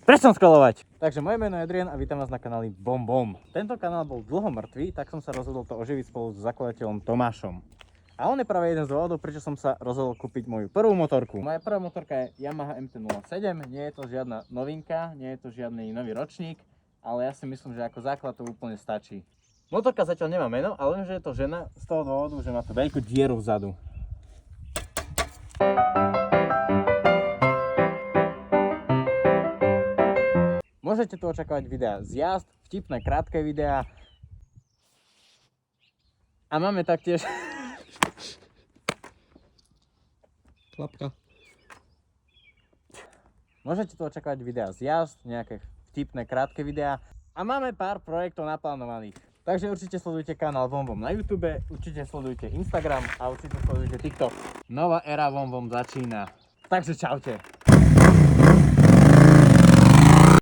Prečo scrollovať? Takže moje meno je Adrian a vítam vás na kanáli Bom Bom. Tento kanál bol dlho mŕtvý, tak som sa rozhodol to oživiť spolu s zakladateľom Tomášom. A on je práve jeden z dôvodov, prečo som sa rozhodol kúpiť moju prvú motorku. Moja prvá motorka je Yamaha MT-07, nie je to žiadna novinka, nie je to žiadny nový ročník, ale ja si myslím, že ako základ to úplne stačí. Motorka zatiaľ nemá meno, ale viem, že je to žena z toho dôvodu, že má tu veľkú dieru vzadu. Môžete tu očakávať videá z jazd, vtipné krátke videá. A máme taktiež... Klapka. Môžete tu očakávať videá z jazd, nejaké vtipné krátke videá. A máme pár projektov naplánovaných. Takže určite sledujte kanál Vom Vom na YouTube, určite sledujte Instagram a určite sledujte TikTok. Nová éra Vom Vom začína. Takže čaute.